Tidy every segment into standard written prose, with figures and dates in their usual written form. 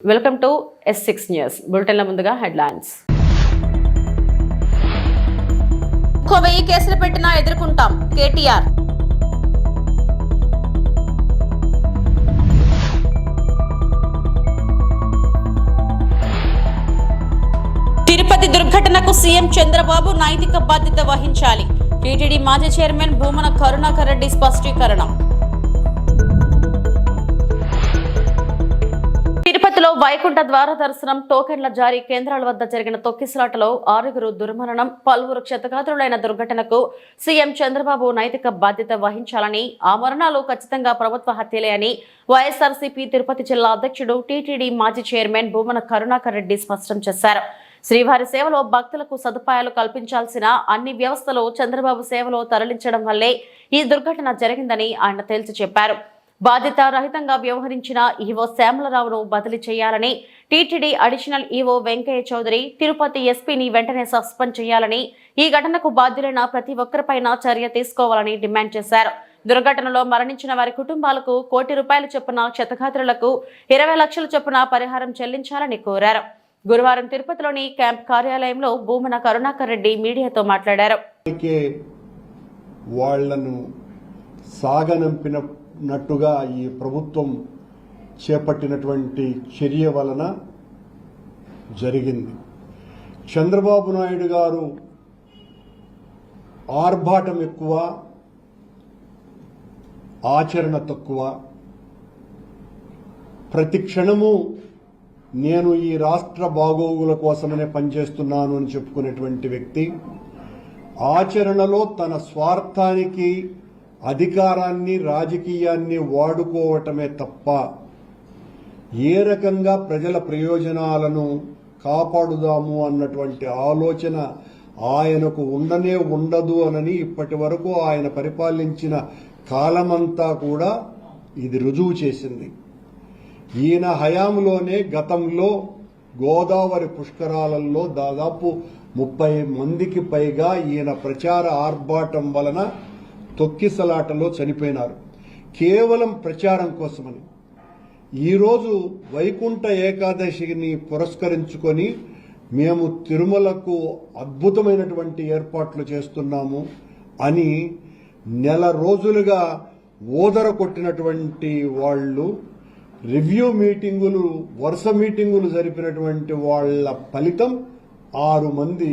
Welcome to S6 news బులెటిన్ల ముందుగా headlines. 1000 కేసులు పెట్టినా ఎదుర్కొంటాం కేటీఆర్. తిరుపతి దుర్ఘటనకు సీఎం చంద్రబాబు నైతిక బాధ్యత వహించాలి. టీటీడీ మాజీ చైర్మన్ భూమన కరుణాకర్ రెడ్డి స్పష్టీకరణ. తిరుపతిలో వైకుంఠ ద్వార దర్శనం టోకెన్ల జారీ కేంద్రాల వద్ద జరిగిన తొక్కిసలాటలో 6గురు దుర్మరణం, పలువురు క్షతగాత్రులైన దుర్ఘటనకు సీఎం చంద్రబాబు నైతిక బాధ్యత వహించాలని, ఆ మరణాలు ఖచ్చితంగా ప్రభుత్వ హత్యలే అని వైఎస్ఆర్సీపీ తిరుపతి జిల్లా అధ్యక్షుడు టీటీడీ మాజీ చైర్మన్ భూమన కరుణాకర్ రెడ్డి స్పష్టం చేశారు. శ్రీవారి సేవలో భక్తులకు సదుపాయాలు కల్పించాల్సిన అన్ని వ్యవస్థలు చంద్రబాబు సేవలో తరలించడం వల్లే ఈ దుర్ఘటన జరిగిందని ఆయన తేల్చి చెప్పారు. బాధ్యత రహితంగా వ్యవహరించిన ఈవో శ్యామలరావును బదిలీ చేయాలని, టీటీడీ అడిషనల్ ఈవో వెంకయ్య చౌదరి, తిరుపతి ఎస్పీని వెంటనే సస్పెండ్ చేయాలని, ఈ ఘటనకు బాధ్యులైన ప్రతి ఒక్కరిపైన చర్య తీసుకోవాలని డిమాండ్ చేశారు. దుర్ఘటనలో మరణించిన వారి కుటుంబాలకు ₹1 కోటి చొప్పున, క్షతగాత్రులకు 20 లక్షల చొప్పున పరిహారం చెల్లించాలని కోరారు. గురువారం తిరుపతిలోని క్యాంప్ కార్యాలయంలో భూమన కరుణాకర్ రెడ్డి మీడియాతో మాట్లాడారు. నట్టుగా ఈ ప్రభుత్వం చేపట్టినటువంటి చర్య వలన జరిగింది. చంద్రబాబు నాయుడు గారు ఆర్భాటం ఎక్కువ, ఆచరణ తక్కువ. ప్రతి క్షణము నేను ఈ రాష్ట్ర బాగోగుల కోసమనే పనిచేస్తున్నాను అని చెప్పుకునేటువంటి వ్యక్తి ఆచరణలో తన స్వార్థానికి, అధికారాన్ని, రాజకీయాన్ని వాడుకోవటమే తప్ప ఏ రకంగా ప్రజల ప్రయోజనాలను కాపాడుదాము అన్నటువంటి ఆలోచన ఆయనకు ఉండదు అనని ఇప్పటి వరకు ఆయన పరిపాలించిన కాలమంతా కూడా ఇది రుజువు చేసింది. ఈయన హయాంలోనే గతంలో గోదావరి పుష్కరాలలో దాదాపు 30 మందికి పైగా ఈయన ప్రచార ఆర్భాటం వలన తొక్కిసలాటలో చనిపోయినారు. కేవలం ప్రచారం కోసమని. ఈరోజు వైకుంఠ ఏకాదశిని పురస్కరించుకొని మేము తిరుమలకు అద్భుతమైనటువంటి ఏర్పాట్లు చేస్తున్నాము అని నెల రోజులుగా ఓదర కొట్టినటువంటి వాళ్ళు, రివ్యూ మీటింగులు, వరుస మీటింగులు జరిపినటువంటి వాళ్ల ఫలితం 6 మంది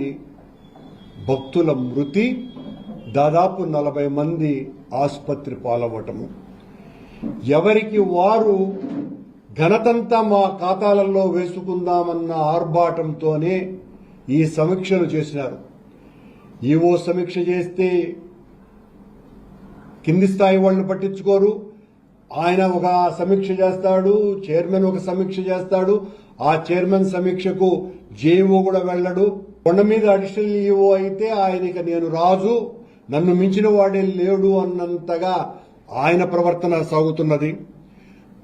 భక్తుల మృతి, దాదాపు 40 మంది ఆసుపత్రి పాలవటము. ఎవరికి వారు ఘనతంతా మా ఖాతాలలో వేసుకుందామన్న ఆర్భాటంతోనే ఈ సమీక్షలు చేసినారు. ఈవో సమీక్ష చేస్తే కింది స్థాయి వాళ్ళని పట్టించుకోరు. ఆయన ఒక సమీక్ష చేస్తాడు, చైర్మన్ ఒక సమీక్ష చేస్తాడు. ఆ చైర్మన్ సమీక్షకు జేఈఓ కూడా వెళ్ళడు. కొండ మీద అడిషనల్ ఈవో అయితే ఆయనకి నేను రాజు, నన్ను మించిన వాడే లేడు అన్నంతగా ఆయన ప్రవర్తన సాగుతున్నది.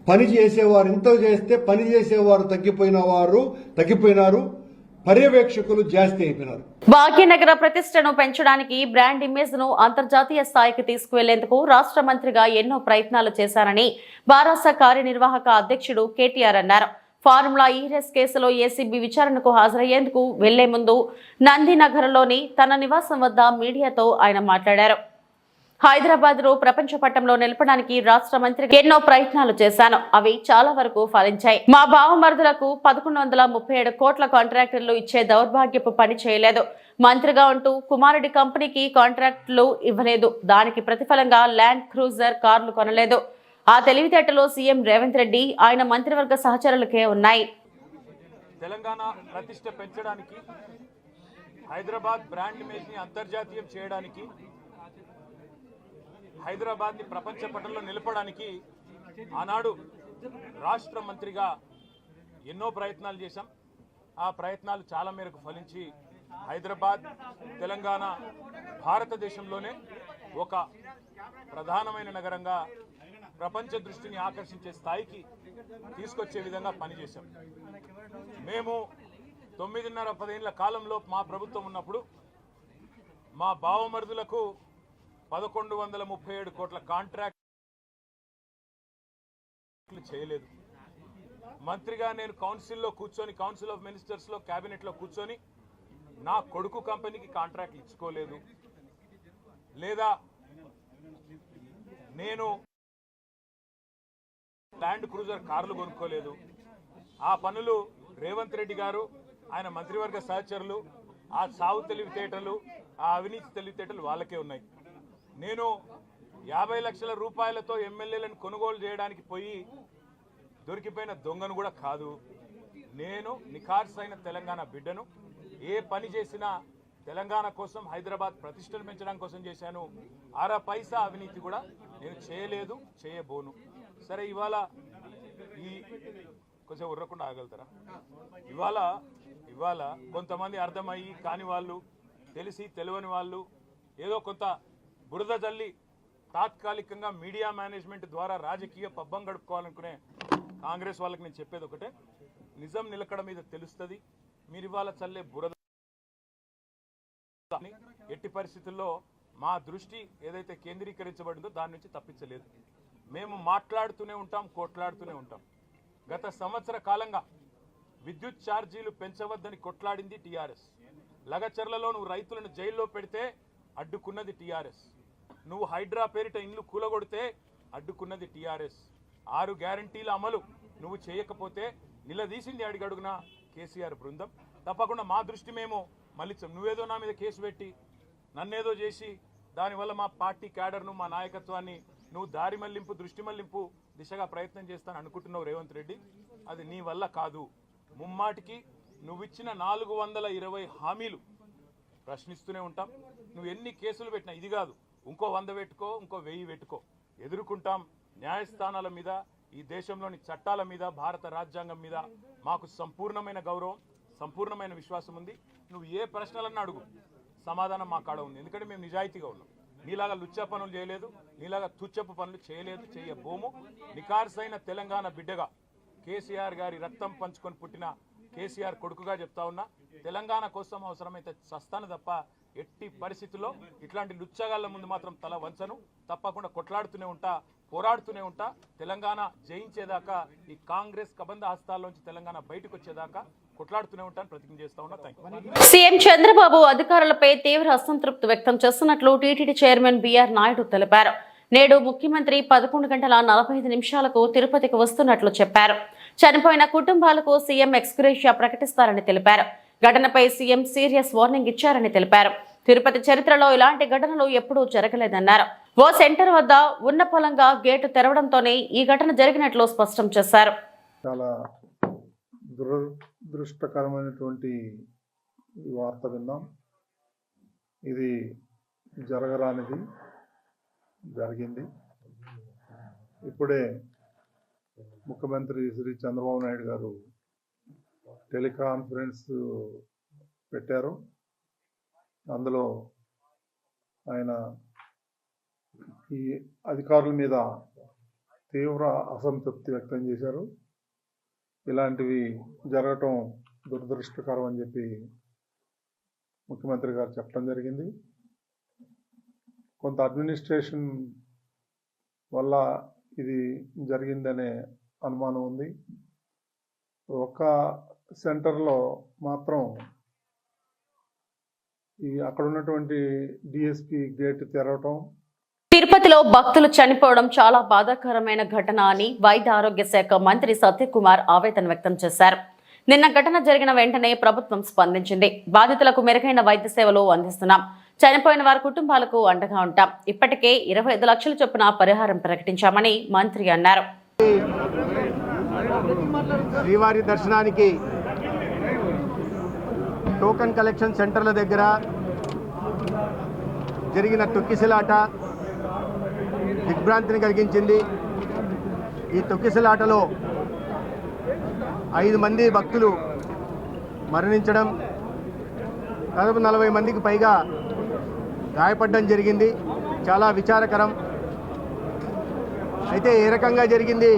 పని చేసేవారు ఇంత చేస్తే పని చేసేవారు తగ్గిపోయినారు, పర్యవేక్షకులు జాస్తి అయిపోయినారు. భాగ్యనగర ప్రతిష్టను పెంచడానికి, బ్రాండ్ ఇమేజ్ ను అంతర్జాతీయ స్థాయికి తీసుకువెళ్లేందుకు రాష్ట్ర మంత్రిగా ఎన్నో ప్రయత్నాలు చేశారని బారాస కార్యనిర్వాహక అధ్యక్షుడు కేటీఆర్ అన్నారు. ఫార్ములా ఈ రేస్ కేసులో ఏసీబీ విచారణకు హాజరయ్యేందుకు వెళ్లే ముందు నందినగర్లోని తన నివాసం వద్ద మీడియాతో ఆయన మాట్లాడారు. హైదరాబాద్ ను ప్రపంచ పట్టంలో నిలపడానికి రాష్ట్ర మంత్రికి ఎన్నో ప్రయత్నాలు చేశాను. అవి చాలా వరకు ఫలించాయి. మా బావమరుదులకు 1137 కోట్ల కాంట్రాక్టర్లు ఇచ్చే దౌర్భాగ్యపు పని చేయలేదు. మంత్రిగా ఉంటూ కుమారుడి కంపెనీకి కాంట్రాక్టులు ఇవ్వలేదు. దానికి ప్రతిఫలంగా ల్యాండ్ క్రూజర్ కార్లు కొనలేదు. ఆ తెలివితేటలో సీఎం రేవంత్ రెడ్డి, ఆయన మంత్రివర్గ సహచరులకే ఉన్నాయి. తెలంగాణ ప్రతిష్ట పెంచడానికి, హైదరాబాద్ బ్రాండ్ ఇమేజ్ ని అంతర్జాతీయం చేయడానికి, హైదరాబాద్ ని ప్రపంచ పటంలో నిలపడానికి ఆనాడు రాష్ట్ర మంత్రిగా ఎన్నో ప్రయత్నాలు చేశాం. ఆ ప్రయత్నాలు చాలా మేరకు ఫలించి హైదరాబాద్, తెలంగాణ భారతదేశంలోనే ఒక ప్రధానమైన నగరంగా ప్రపంచ దృష్టిని ఆకర్షించే స్థాయికి తీసుకొచ్చే విధంగా పనిచేశాం. మేము 9.5-10 ఏళ్ల కాలంలో మా ప్రభుత్వం ఉన్నప్పుడు మా బావమరుదులకు 1137 కోట్ల కాంట్రాక్ట్ చేయలేదు. మంత్రిగా నేను కౌన్సిల్లో కూర్చొని, కౌన్సిల్ ఆఫ్ మినిస్టర్స్లో, క్యాబినెట్లో కూర్చొని నా కొడుకు కంపెనీకి కాంట్రాక్ట్లు ఇచ్చుకోలేదు, లేదా నేను ల్యాండ్ క్రూజర్ కార్లు కొనుక్కోలేదు. ఆ పనులు రేవంత్ రెడ్డి గారు, ఆయన మంత్రివర్గ సహచరులు, ఆ సాగు తెలివితేటలు, ఆ అవినీతి తెలివితేటలు వాళ్ళకే ఉన్నాయి. నేను 50 లక్షల రూపాయలతో ఎమ్మెల్యేలను కొనుగోలు చేయడానికి పోయి దొరికిపోయిన దొంగను కూడా కాదు. నేను నిఖార్సైన తెలంగాణ బిడ్డను. ఏ పని చేసినా తెలంగాణ కోసం, హైదరాబాద్ ప్రతిష్టలు పెంచడం కోసం చేశాను. అర పైసా అవినీతి కూడా నేను చేయలేదు, చేయబోను. సరే, ఈ కొంచెం ఉర్రకుండా ఆగలుగుతారా? ఇవాళ కొంతమంది అర్థమయ్యి కాని వాళ్ళు, తెలిసి తెలియని వాళ్ళు ఏదో కొంత బురద జల్లి తాత్కాలికంగా మీడియా మేనేజ్మెంట్ ద్వారా రాజకీయ పబ్బం గడుపుకోవాలనుకునే కాంగ్రెస్ వాళ్ళకి నేను చెప్పేది ఒకటే, నిజం నిలకడ మీద తెలుస్తుంది. మీరు ఇవాళ చల్లే బురద ఎట్టి పరిస్థితుల్లో మా దృష్టి ఏదైతే కేంద్రీకరించబడిందో దాని నుంచి తప్పించలేదు. మేము మాట్లాడుతూనే ఉంటాం, కొట్లాడుతూనే ఉంటాం. గత సంవత్సర కాలంగా విద్యుత్ ఛార్జీలు పెంచవద్దని కొట్లాడింది టీఆర్ఎస్. లగచర్లలో నువ్వు రైతులను జైల్లో పెడితే అడ్డుకున్నది టీఆర్ఎస్. నువ్వు హైడ్రా పేరిట ఇండ్లు కూలగొడితే అడ్డుకున్నది టీఆర్ఎస్. 6 గ్యారంటీల అమలు నువ్వు చేయకపోతే నిలదీసింది అడిగడుగున కేసీఆర్ బృందం. తప్పకుండా మా దృష్టి మేము మళ్ళించాం. నువ్వేదో నా మీద కేసు పెట్టి నన్నేదో చేసి దానివల్ల మా పార్టీ క్యాడర్ను, మా నాయకత్వాన్ని నువ్వు దారి మళ్లింపు, దృష్టి మళ్లింపు దిశగా ప్రయత్నం చేస్తాను అనుకుంటున్నావు రేవంత్ రెడ్డి. అది నీ వల్ల కాదు. ముమ్మాటికి నువ్విచ్చిన 420 హామీలు ప్రశ్నిస్తూనే ఉంటాం. నువ్వు ఎన్ని కేసులు పెట్టినా, ఇది కాదు ఇంకో 100 పెట్టుకో, ఇంకో 1000 పెట్టుకో, ఎదుర్కొంటాం. న్యాయస్థానాల మీద, ఈ దేశంలోని చట్టాల మీద, భారత రాజ్యాంగం మీద మాకు సంపూర్ణమైన గౌరవం, సంపూర్ణమైన విశ్వాసం ఉంది. నువ్వు ఏ ప్రశ్నలన్నా అడుగు, సమాధానం మా కాడ ఉంది. ఎందుకంటే మేము నిజాయితీగా ఉన్నాం. నీలాగా లుచ్చ పనులు చేయలేదు, నీలాగా తుచ్చపు పనులు చేయలేదు, చేయబోము. నికార్సైన తెలంగాణ బిడ్డగా, కేసీఆర్ గారి రక్తం పంచుకొని పుట్టిన కేసీఆర్ కొడుకుగా చెప్తా ఉన్నా, తెలంగాణ కోసం అవసరమైతే చస్తాను తప్ప ఎట్టి పరిస్థితుల్లో ఇట్లాంటి లుచ్చగాళ్ళ ముందు మాత్రం తల వంచను. తప్పకుండా కొట్లాడుతూనే ఉంటా, పోరాడుతూనే ఉంటా. తెలంగాణ జయించేదాకా, ఈ కాంగ్రెస్ కబంధ హస్తాల్లోంచి తెలంగాణ బయటకు వచ్చేదాకా కొట్లాడుతూనే ఉంటాను, ప్రతిజ్ఞ చేస్తా ఉన్నా. థాంక్యూ. సీఎం చంద్రబాబు అధికారులపై తీవ్ర అసంతృప్తి వ్యక్తం చేస్తున్నట్లు టీటీడీ చైర్మన్ బిఆర్ నాయుడు తెలిపారు. నేడు ముఖ్యమంత్రి 11 గంటల 45 నిమిషాలకు తిరుపతికి వస్తున్నట్లు చెప్పారు. చనిపోయిన కుటుంబాలకు సీఎం ఎక్స్గ్రేషియా ప్రకటిస్తారని తెలిపారు. ఘటనపై సీఎం సీరియస్ వార్నింగ్ ఇచ్చారని తెలిపారు. తిరుపతి చరిత్రలో ఇలాంటి ఘటనలు ఎప్పుడూ జరగలేదన్నారు. ఓ సెంటర్ వద్ద ఉన్న పొలంగా గేటు తెరవడంతోనే ఈ ఘటన జరిగినట్లు స్పష్టం చేశారు. చాలా దురదృష్టకరమైనటువంటి వార్త విన్నాం. ఇది జరగరానిది జరిగింది. ఇప్పుడే ముఖ్యమంత్రి శ్రీ చంద్రబాబు నాయుడు గారు టెలికాన్ఫరెన్స్ పెట్టారు. అందులో ఆయన ఈ అధికారుల మీద తీవ్ర అసంతృప్తి వ్యక్తం చేశారు. ఇలాంటివి జరగటం దురదృష్టకరం అని చెప్పి ముఖ్యమంత్రి గారు చెప్పడం జరిగింది. కొంత అడ్మినిస్ట్రేషన్ వల్ల ఇది జరిగిందనే అనుమానం ఉంది. ఒక సెంటర్లో మాత్రం అక్కడ ఉన్నటువంటి డిఎస్పి గేట్ తెరవటం. తిరుపతిలో భక్తులు చనిపోవడం చాలా బాధాకరమైన ఘటన అని వైద్య ఆరోగ్య శాఖ మంత్రి సత్యకుమార్ ఆవేదన వ్యక్తం చేశారు. నిన్న ఘటన జరిగిన వెంటనే ప్రభుత్వం స్పందించింది. బాధితులకు మెరుగైన వైద్య సేవలు అందిస్తున్నాం. చనిపోయిన వారి కుటుంబాలకు అండగా ఉంటాం. ఇప్పటికే 25 లక్షల చొప్పున పరిహారం ప్రకటించామని మంత్రి అన్నారు. శ్రీవారి దర్శనానికి టోకన్ కలెక్షన్ సెంటర్ల దగ్గర జరిగిన తొక్కిసలాట దిగ్భ్రాంతిని కలిగించింది. ఈ తొక్కిసలాటలో 5 మంది భక్తులు మరణించడం, దాదాపు 40 మందికి పైగా గాయపడడం జరిగింది. చాలా విచారకరం. అయితే ఏ రకంగా జరిగింది,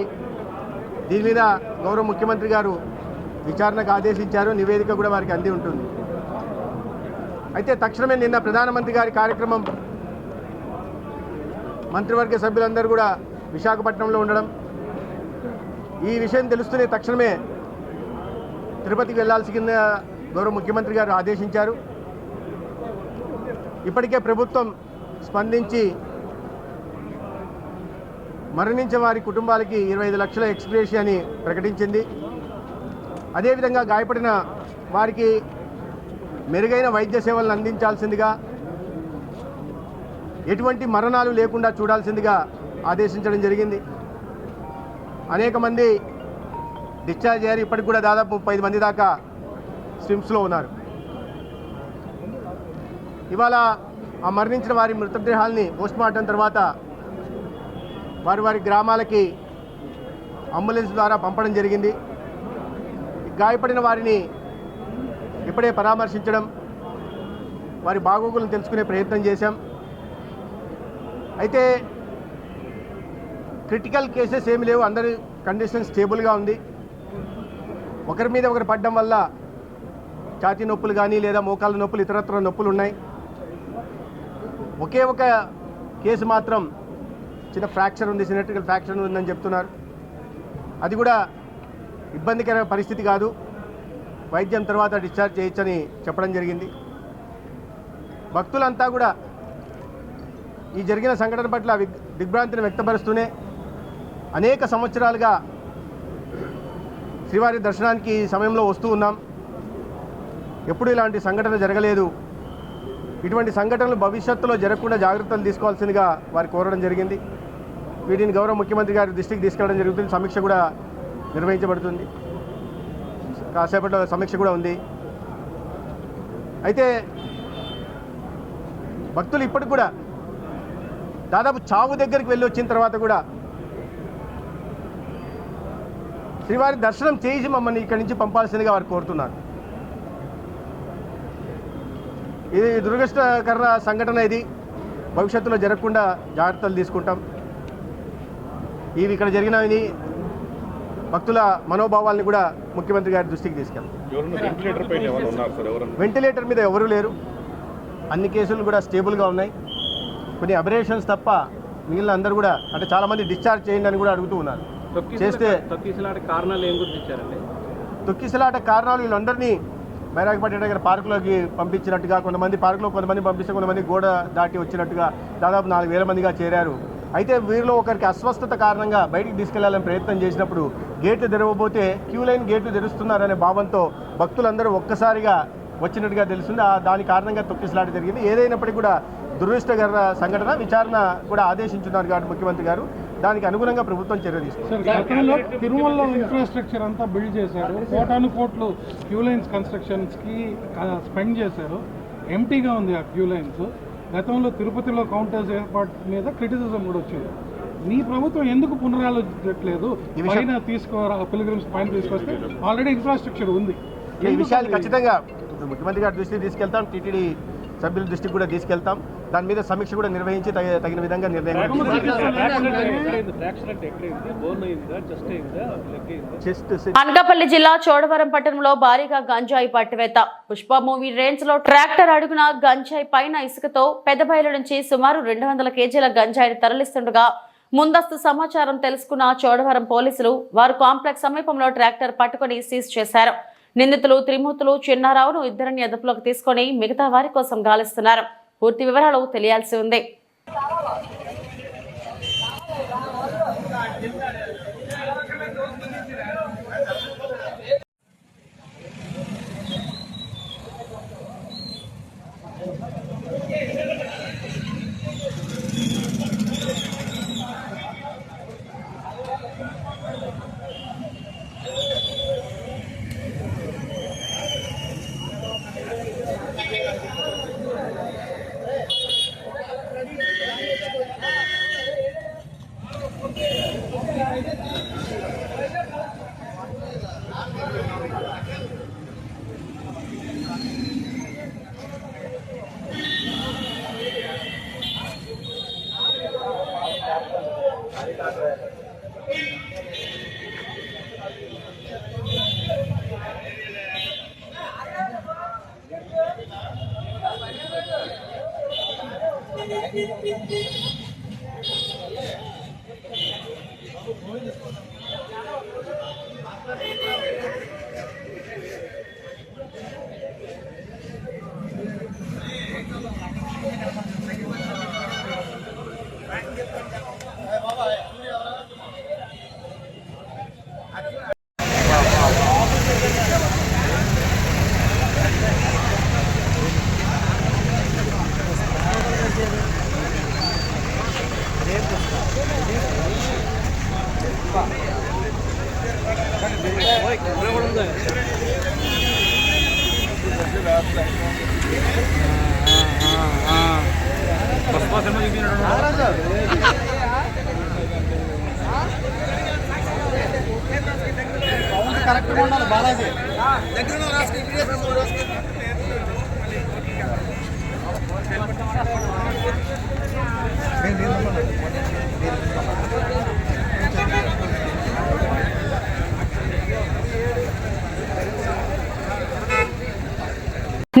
దీని మీద గౌరవ ముఖ్యమంత్రి గారు విచారణకు ఆదేశించారు. నివేదిక కూడా వారికి అంది ఉంటుంది. అయితే తక్షణమే నిన్న ప్రధానమంత్రి గారి కార్యక్రమం, మంత్రివర్గ సభ్యులందరూ కూడా విశాఖపట్నంలో ఉండడం, ఈ విషయం తెలుస్తూనే తక్షణమే తిరుపతికి వెళ్లాల్సిన గౌరవ ముఖ్యమంత్రి గారు ఆదేశించారు. ఇప్పటికే ప్రభుత్వం స్పందించి మరణించిన వారి కుటుంబాలకి 25 లక్షల ఎక్స్గ్రేషియాని ప్రకటించింది. అదేవిధంగా గాయపడిన వారికి మెరుగైన వైద్య సేవలను అందించాల్సిందిగా, ఎటువంటి మరణాలు లేకుండా చూడాల్సిందిగా ఆదేశించడం జరిగింది. అనేక మంది డిశ్చార్జ్ అయ్యారు. ఇప్పటికి కూడా దాదాపు 35 మంది దాకా స్విమ్స్లో ఉన్నారు. ఇవాళ ఆ మరణించిన వారి మృతదేహాల్ని పోస్ట్మార్టం తర్వాత వారి వారి గ్రామాలకి అంబులెన్స్ ద్వారా పంపడం జరిగింది. గాయపడిన వారిని ఇప్పుడే పరామర్శించడం, వారి బాగోగులను తెలుసుకునే ప్రయత్నం చేశాం. అయితే క్రిటికల్ కేసెస్ ఏమి లేవు, అందరి కండిషన్ స్టేబుల్గా ఉంది. ఒకరి మీద ఒకరు పడడం వల్ల ఛాతీ నొప్పులు కానీ లేదా మోకాళ్ళ నొప్పులు, ఇతరత్ర నొప్పులు ఉన్నాయి. ఒకే ఒక కేసు మాత్రం చిన్న ఫ్రాక్చర్ ఉంది, సిమెట్రికల్ ఫ్రాక్చర్ ఉందని చెప్తున్నారు. అది కూడా ఇబ్బందికర పరిస్థితి కాదు, వైద్యం తర్వాత డిశ్చార్జ్ చేయొచ్చని చెప్పడం జరిగింది. భక్తులంతా కూడా ఈ జరిగిన సంఘటన పట్ల దిగ్భ్రాంతిని వ్యక్తపరుస్తూనే అనేక సంవత్సరాలుగా శ్రీవారి దర్శనానికి ఈ సమయంలో వస్తూ ఉన్నాం. ఎప్పుడు ఇలాంటి సంఘటన జరగలేదు. ఇటువంటి సంఘటనలు భవిష్యత్తులో జరగకుండా జాగ్రత్తలు తీసుకోవాల్సిందిగా వారు కోరడం జరిగింది. వీటిని గౌరవ ముఖ్యమంత్రి గారి దృష్టికి తీసుకెళ్ళడం జరుగుతుంది. సమీక్ష కూడా నిర్వహించబడుతుంది. కాసేపట్లో సమీక్ష కూడా ఉంది. అయితే భక్తులు ఇప్పటికి కూడా దాదాపు చావు దగ్గరికి వెళ్ళి వచ్చిన తర్వాత కూడా శ్రీవారి దర్శనం చేసి మమ్మల్ని ఇక్కడి నుంచి పంపాల్సిందిగా వారు కోరుతున్నారు. ఇది దురదృష్టకర సంఘటన. ఇది భవిష్యత్తులో జరగకుండా జాగ్రత్తలు తీసుకుంటాం. ఇవి ఇక్కడ జరిగినవి భక్తుల మనోభావాల్ని కూడా ముఖ్యమంత్రి గారి దృష్టికి తీసుకెళ్తాం. వెంటిలేటర్ మీద ఎవరూ లేరు. అన్ని కేసులు కూడా స్టేబుల్గా ఉన్నాయి. కొన్ని అబరేషన్స్ తప్ప మిగిలిన అందరూ కూడా, అంటే చాలామంది డిశ్చార్జ్ చేయండి అని కూడా అడుగుతూ ఉన్నారు. చేస్తే తొక్కిసలాట కారణాలు ఏం గుర్తించారండి? తొక్కిసలాట కారణాలు వీళ్ళందరినీ బైరాగపట్ట దగ్గర పార్కులోకి పంపించినట్టుగా, కొంతమంది పార్కులో కొంతమంది పంపిస్తే కొంతమంది గోడ దాటి వచ్చినట్టుగా దాదాపు 4,000 మందిగా చేరారు. అయితే వీరిలో ఒకరికి అస్వస్థత కారణంగా బయటికి తీసుకెళ్లాలని ప్రయత్నం చేసినప్పుడు గేట్లు తెరవబోతే క్యూ లైన్ గేట్లు తెరుస్తున్నారనే భావంతో భక్తులందరూ ఒక్కసారిగా వచ్చినట్టుగా తెలుస్తుంది. దాని కారణంగా తొక్కిసలాట జరిగింది. ఏదైనప్పటికీ కూడా దురదృష్టకర సంఘటన. విచారణ కూడా ఆదేశించున్నారు కాబట్టి ముఖ్యమంత్రి గారు దానికి అనుగుణంగా ప్రభుత్వం చర్య తీసుకుంది. తిరుమలలో ఇన్ఫ్రాస్ట్రక్చర్ అంతా బిల్డ్ చేశారు. కోటాను కోట్లు క్యూ లైన్స్ కన్స్ట్రక్షన్స్కి స్పెండ్ చేశారు. ఎంటీగా ఉంది ఆ క్యూ లైన్స్. గతంలో తిరుపతిలో కౌంటర్స్ ఏర్పాటు మీద క్రిటిసిజం కూడా వచ్చింది. మీ ప్రభుత్వం ఎందుకు పునరాలోచించట్లేదు? పైన పిల్గ్రిమ్స్ పైన తీసుకొస్తే ఆల్రెడీ ఇన్ఫ్రాస్ట్రక్చర్ ఉంది. ఈ విషయాలు ఖచ్చితంగా ముఖ్యమంత్రి గారి దృష్టికి తీసుకెళ్తాం. టీటీడీ సభ్యుల దృష్టికి కూడా తీసుకెళ్తాం. దాని మీద సమీక్ష కూడా నిర్వహించి తగిన విధంగా నిర్ణయం. అనకాపల్లి జిల్లా చోడవరం పట్టణంలో భారీగా గంజాయి పట్టివేత. పుష్ప మూవీ రేంజ్ లో ట్రాక్టర్ అడుగున గంజాయి పైన ఇసుకతో పెద్దబయలు నుంచి సుమారు 200 కేజీల గంజాయిని తరలిస్తుండగా ముందస్తు సమాచారం తెలుసుకున్న చోడవరం పోలీసులు వారు కాంప్లెక్స్ సమీపంలో ట్రాక్టర్ పట్టుకుని సీజ్ చేశారు. నిందితులు త్రిమూర్తులు చిన్నారావును ఇద్దరిని అదుపులోకి తీసుకుని మిగతా వారి కోసం గాలిస్తున్నారు. పూర్తి వివరాలు తెలియాల్సి ఉంది. కరెక్ట్గా ఉండాలి బాలాజీ.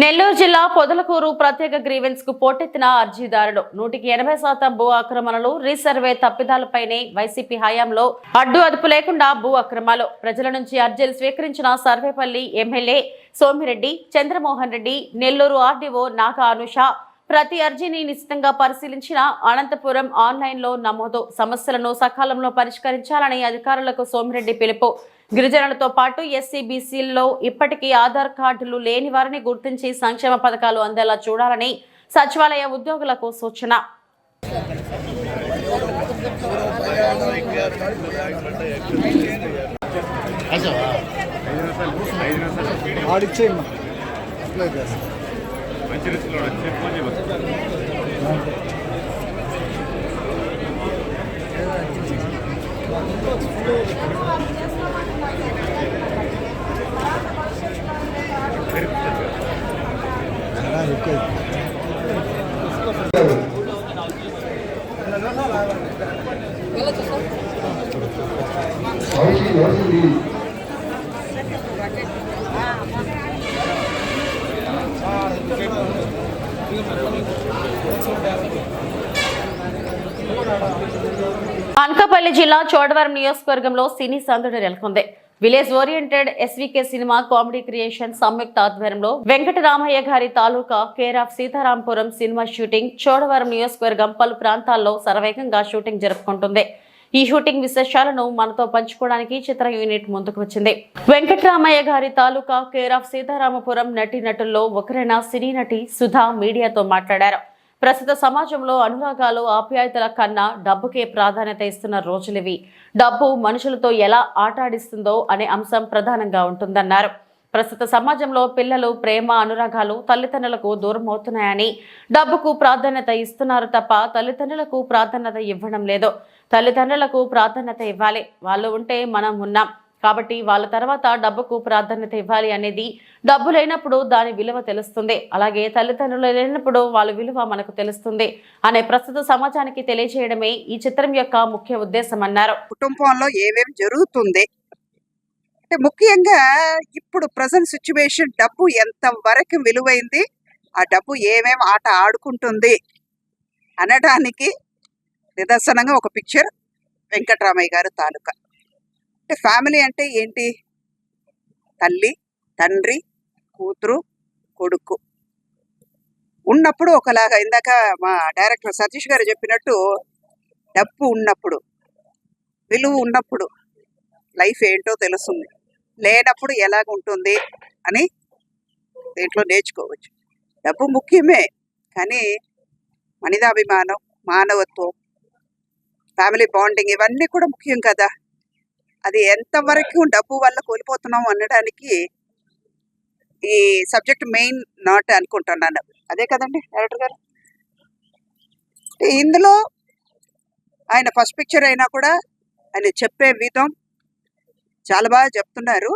నెల్లూరు జిల్లా పొదలకూరు ప్రత్యేక గ్రీవెన్స్ కు పోటెత్తిన అర్జీదారుడు 180% భూ ఆక్రమణలు రీసర్వే తప్పిదాలపైనే వైసీపీ హయాంలో అడ్డు అదుపు లేకుండా భూ అక్రమాలు ప్రజల నుంచి అర్జీలు స్వీకరించిన సర్వేపల్లి ఎమ్మెల్యే సోమిరెడ్డి చంద్రమోహన్ రెడ్డి నెల్లూరు ఆర్డీఓ నాగా అనుష ప్రతి అర్జీని నిశితంగా పరిశీలించిన అనంతపురం ఆన్లైన్లో నమోదు సమస్యలను సకాలంలో పరిష్కరించాలని అధికారులకు సోమిరెడ్డి పిలుపు గిరిజనులతో పాటు ఎస్సీ బీసీల్లో ఇప్పటికీ ఆధార్ కార్డులు లేని వారిని గుర్తించి సంక్షేమ పథకాలు అందేలా చూడాలని సచివాలయ ఉద్యోగులకు సూచన. అనకాపల్లి జిల్లా చోడవరం నియోజకవర్గంలో సినీ సందడి నెలకొంది. Village oriented SVK cinema comedy creation సంయుక్త ఆధ్వర్యంలో వెంకటరామయ్య గారి తాలూకా care of Sitarampuram cinema shooting Chodavaram నియోజకవర్గం పలు ప్రాంతాల్లో శరవేగంగా షూటింగ్ జరుపుకుంటుంది. ఈ షూటింగ్ విశేషాలను మనతో పంచుకోవడానికి చిత్ర యూనిట్ ముందుకు వచ్చింది. వెంకటరామయ్య గారి తాలూకా కేర్ ఆఫ్ సీతారామపురం నటీనటుల్లో ఒకరైన సినీ నటి సుధా మీడియాతో మాట్లాడారు. ప్రస్తుత సమాజంలో అనురాగాలు ఆప్యాయతల కన్నా డబ్బుకే ప్రాధాన్యత ఇస్తున్న రోజులివి. డబ్బు మనుషులతో ఎలా ఆటాడిస్తుందో అనే అంశం ప్రధానంగా ఉంటుందన్నారు. ప్రస్తుత సమాజంలో పిల్లలు ప్రేమ అనురాగాలు తల్లిదండ్రులకు దూరం అవుతున్నాయని డబ్బుకు ప్రాధాన్యత ఇస్తున్నారు తప్ప తల్లిదండ్రులకు ప్రాధాన్యత ఇవ్వడం లేదు. తల్లిదండ్రులకు ప్రాధాన్యత ఇవ్వాలి. వాళ్ళు ఉంటే మనం ఉన్నాం కాబట్టి వాళ్ళ తర్వాత డబ్బుకు ప్రాధాన్యత ఇవ్వాలి అనేది డబ్బు లేనప్పుడు దాని విలువ తెలుస్తుంది. అలాగే తల్లిదండ్రులు లేనప్పుడు వాళ్ళ విలువ మనకు తెలుస్తుంది అనే ప్రస్తుత సమాజానికి తెలియజేయడమే ఈ చిత్రం యొక్క ముఖ్య ఉద్దేశం అన్నారు. కుటుంబంలో ఏమేమి జరుగుతుంది అంటే ముఖ్యంగా ఇప్పుడు ప్రజెంట్ సిచ్యువేషన్ డబ్బు ఎంత వరకు విలువైంది, ఆ డబ్బు ఏమేమి ఆట ఆడుకుంటుంది అనడానికి నిదర్శనంగా ఒక పిక్చర్ వెంకటరామయ్య గారు తాలూకా. అంటే ఫ్యామిలీ అంటే ఏంటి? తల్లి, తండ్రి, కూతురు, కొడుకు ఉన్నప్పుడు ఒకలాగా, ఇందాక మా డైరెక్టర్ సతీష్ గారు చెప్పినట్టు డబ్బు ఉన్నప్పుడు, విలువ ఉన్నప్పుడు లైఫ్ ఏంటో తెలుస్తుంది, లేనప్పుడు ఎలాగ ఉంటుంది అని దీంట్లో నేర్చుకోవచ్చు. డబ్బు ముఖ్యమే, కానీ మనిదాభిమానం, మానవత్వం, ఫ్యామిలీ బాండింగ్ ఇవన్నీ కూడా ముఖ్యం కదా. అది ఎంతవరకు డబ్బు వల్ల కోల్పోతున్నాం అనడానికి ఈ సబ్జెక్ట్ మెయిన్ నాట్ అనుకుంటున్నాను. అదే కదండి డైరెక్టర్ గారు. ఇందులో ఆయన ఫస్ట్ పిక్చర్ అయినా కూడా ఆయన చెప్పే విధం చాలా బాగా చెప్తున్నారు,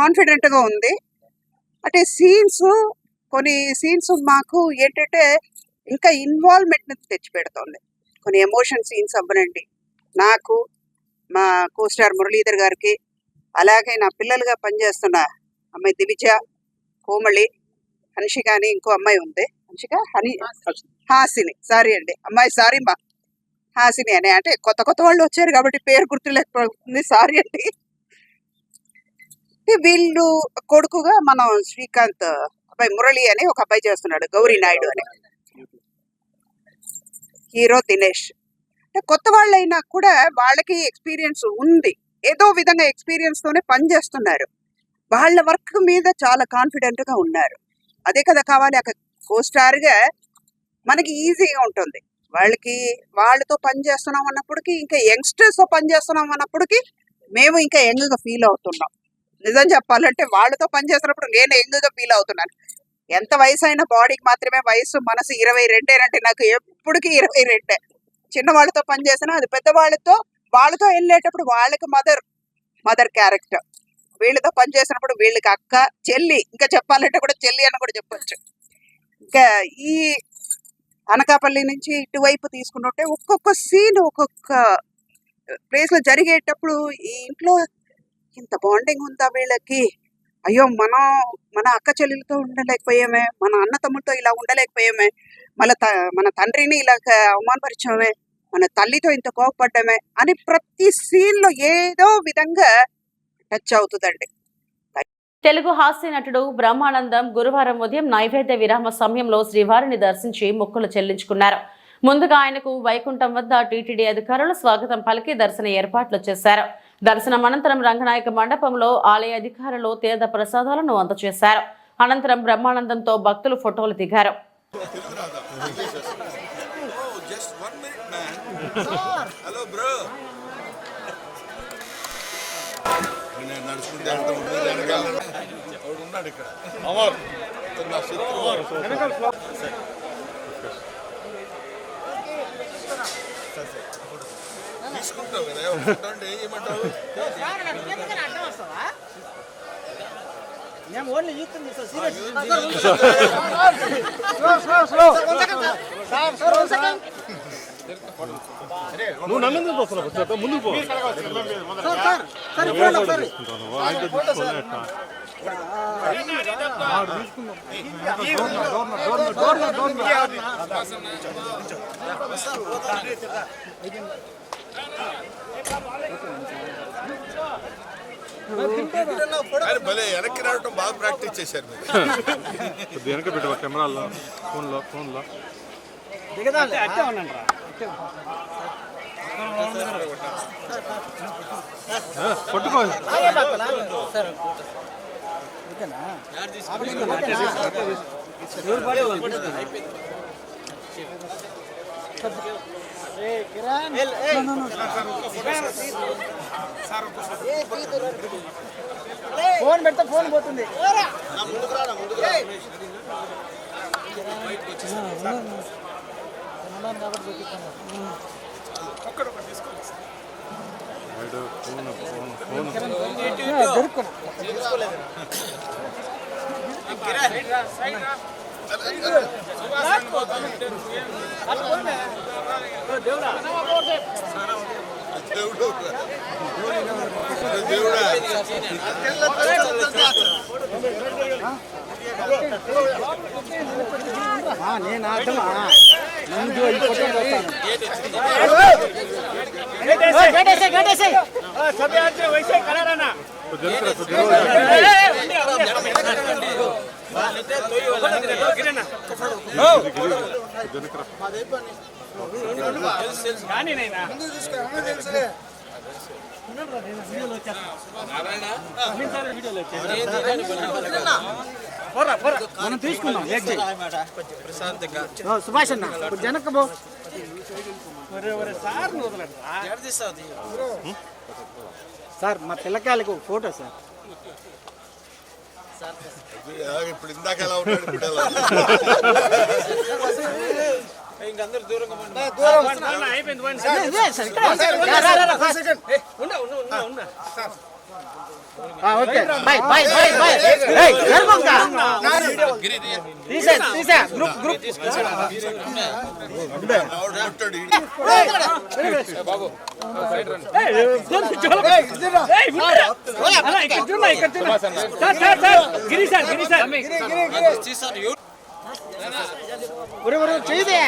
కాన్ఫిడెంట్గా ఉంది. అంటే కొన్ని సీన్స్ మాకు ఏంటంటే ఇంకా ఇన్వాల్వ్మెంట్ని తెచ్చిపెడుతుంది. కొన్ని ఎమోషన్ సీన్స్ అవ్వనండి నాకు, మా కోస్టార్ మురళీధర్ గారికి, అలాగే నా పిల్లలుగా పనిచేస్తున్న అమ్మాయి దివిజ, కోమళి, హన్షిక అని ఇంకో అమ్మాయి ఉంది, హాసిని, సారీ అండి అమ్మాయి, సారీ మా హాసిని అని, అంటే కొత్త వాళ్ళు వచ్చారు కాబట్టి పేరు గుర్తులేకపోతుంది, సారీ అండి. వీళ్ళు కొడుకుగా మనం శ్రీకాంత్ అబ్బాయి మురళి అని ఒక అబ్బాయి చేస్తున్నాడు, గౌరీ నాయుడు అని, హీరో దినేష్. అంటే కొత్త వాళ్ళైనా కూడా వాళ్ళకి ఎక్స్పీరియన్స్ ఉంది, ఏదో విధంగా ఎక్స్పీరియన్స్ తోనే పనిచేస్తున్నారు, వాళ్ళ వర్క్ మీద చాలా కాన్ఫిడెంట్ గా ఉన్నారు. అదే కదా కావాలి. అక్కడ కోస్టార్ గా మనకి ఈజీగా ఉంటుంది. వాళ్ళతో పనిచేస్తున్నాం అన్నప్పటికీ, ఇంకా యంగ్స్టర్స్ తో పనిచేస్తున్నాం అన్నప్పటికీ మేము ఇంకా యంగ్ గా ఫీల్ అవుతున్నాం. నిజం చెప్పాలంటే వాళ్ళతో పనిచేస్తున్నప్పుడు నేను యంగ్గా ఫీల్ అవుతున్నాను. ఎంత వయసు అయినా బాడీకి మాత్రమే వయసు, మనసు 22 అంటే నాకు ఎప్పటికీ 22. చిన్నవాళ్ళతో పనిచేసినా అది పెద్దవాళ్ళతో వాళ్ళతో వెళ్ళేటప్పుడు వాళ్ళకి మదర్ క్యారెక్టర్, వీళ్ళతో పనిచేసినప్పుడు వీళ్ళకి అక్క, చెల్లి, ఇంకా చెప్పాలంటే కూడా చెల్లి అని కూడా చెప్పొచ్చు. ఇంకా ఈ అనకాపల్లి నుంచి ఇటువైపు తీసుకుంటుంటే ఒక్కొక్క సీన్ ఒక్కొక్క ప్లేస్ లో జరిగేటప్పుడు ఈ ఇంట్లో ఇంత బాండింగ్ ఉందా వీళ్ళకి, అయ్యో మన అక్క చెల్లెలతో ఉండలేకపోయామే, మన అన్న తమ్ముడితో ఇలా ఉండలేకపోయామే, మన తండ్రిని ఇలా అవమానపరిచామే, మన తల్లితో ఇంత కోపపడ్డామే అని ప్రతి సీన్ లో ఏదో విధంగా టచ్ అవుతుందండి. తెలుగు హాస్య నటుడు బ్రహ్మానందం గురువారం ఉదయం నైవేద్య విరామ సమయంలో శ్రీవారిని దర్శించి మొక్కులు చెల్లించుకున్నారు. ముందుగా ఆయనకు వైకుంఠం వద్ద టీటీడీ అధికారులు స్వాగతం పలికి దర్శన ఏర్పాట్లు చేశారు. దర్శనం అనంతరం రంగనాయక మండపంలో ఆలయ అధికారులు తీర్థ ప్రసాదాలను అందజేశారు. అనంతరం బ్రహ్మానందంతో భక్తులు ఫోటోలు దిగారు. నువ్వు నన్ను వస్తున్నావు ముందుకు పో. భలే వెనక్కి రావటం బాగా ప్రాక్టీస్ చేశారు మీరు. వెనక పెట్టవా కెమెరాలో, ఫోన్లో పట్టుకో. ఫోన్ పెడితే ఫోన్ పోతుంది. నేను అర్థమా మనం తీసుకున్నాం. సుభాష్ అన్న జనక సార్ మా పిల్లకాయలకు ఫోటో సార్. ఇప్పుడు ఇందాక ఎలా ఉంటాడు ఇప్పుడు ఎలా okay bye bye bye bye తీసా గ్రూప్ చేయదే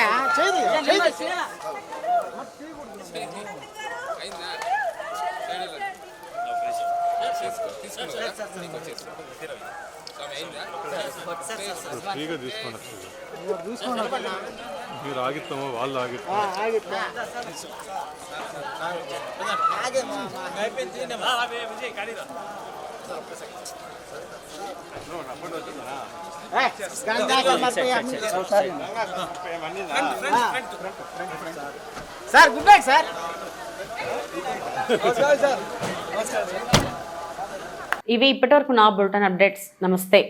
ఫ్రీగా తీసుకోండి. మీరు ఆగిస్తామో వాళ్ళు ఆగిస్తాం. Sir good night sir. ఇవి ఇప్పటివరకు నా బులెటిన్ అప్డేట్స్. నమస్తే.